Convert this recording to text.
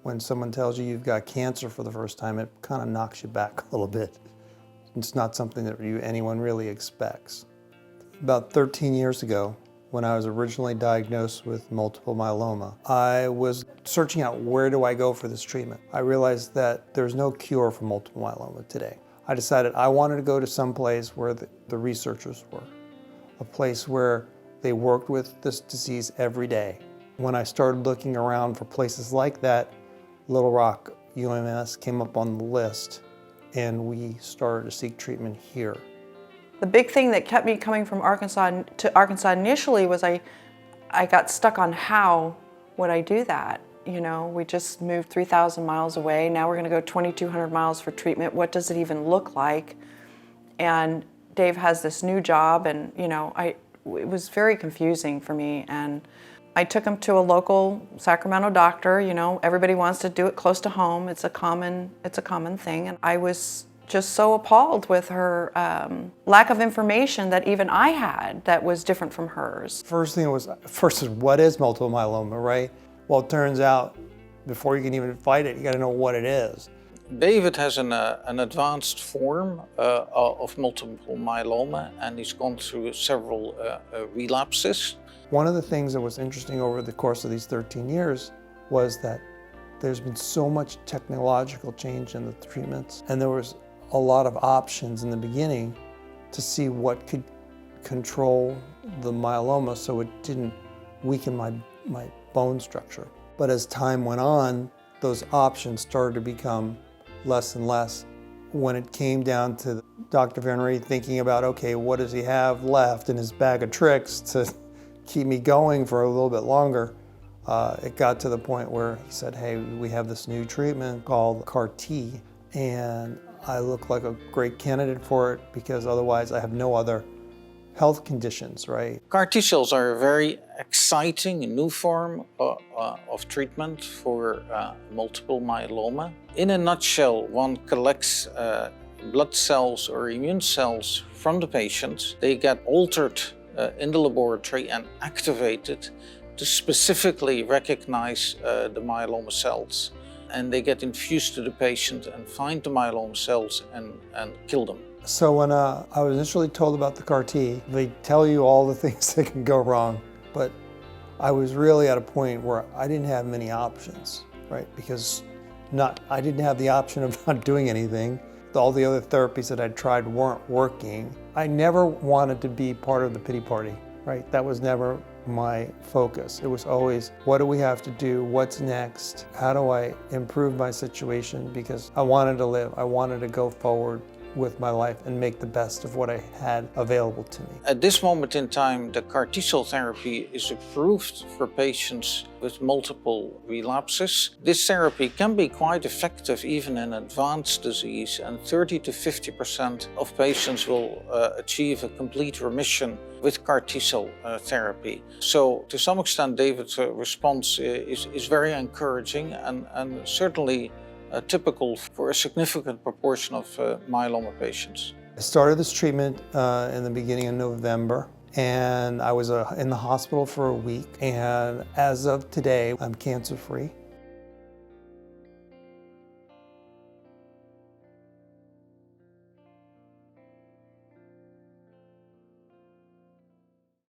When someone tells you you've got cancer for the first time, it kind of knocks you back a little bit. It's not something that anyone really expects. About 13 years ago, when I was originally diagnosed with multiple myeloma, I was searching out where do I go for this treatment. I realized that there's no cure for multiple myeloma today. I decided I wanted to go to some place where the researchers were, a place where they worked with this disease every day. When I started looking around for places like that, Little Rock UMS came up on the list, and we started to seek treatment here. The big thing that kept me coming from Arkansas to Arkansas initially was I got stuck on how would I do that. You know, we just moved 3,000 miles away. Now we're going to go 2,200 miles for treatment. What does it even look like? And Dave has this new job, and you know, it was very confusing for me. And I took him to a local Sacramento doctor. You know, everybody wants to do it close to home. It's a common thing. And I was just so appalled with her lack of information that even I had that was different from hers. First is what is multiple myeloma, right? Well, it turns out before you can even fight it, you got to know what it is. David has an advanced form of multiple myeloma, and he's gone through several relapses. One of the things that was interesting over the course of these 13 years was that there's been so much technological change in the treatments, and there was a lot of options in the beginning to see what could control the myeloma so it didn't weaken my bone structure. But as time went on, those options started to become less and less. When it came down to Dr. Vennery thinking about, okay, what does he have left in his bag of tricks to keep me going for a little bit longer, it got to the point where he said, hey, we have this new treatment called CAR-T, and I look like a great candidate for it because otherwise I have no other health conditions, right? CAR-T cells are a very exciting new form of treatment for multiple myeloma. In a nutshell, one collects blood cells or immune cells from the patient. They get altered in the laboratory and activated to specifically recognize the myeloma cells. And they get infused to the patient and find the myeloma cells and kill them. So when I was initially told about the CAR-T, they tell you all the things that can go wrong, but I was really at a point where I didn't have many options, right? Because I didn't have the option of not doing anything. All the other therapies that I'd tried weren't working. I never wanted to be part of the pity party, right? That was never my focus. It was always, what do we have to do? What's next? How do I improve my situation? Because I wanted to live. I wanted to go forward with my life and make the best of what I had available to me. At this moment in time, the CAR-T cell therapy is approved for patients with multiple relapses. This therapy can be quite effective even in advanced disease, and 30 to 50% of patients will achieve a complete remission with CAR-T cell therapy. So to some extent, David's response is very encouraging and certainly typical for a significant proportion of myeloma patients. I started this treatment in the beginning of November, and I was in the hospital for a week. And as of today, I'm cancer-free.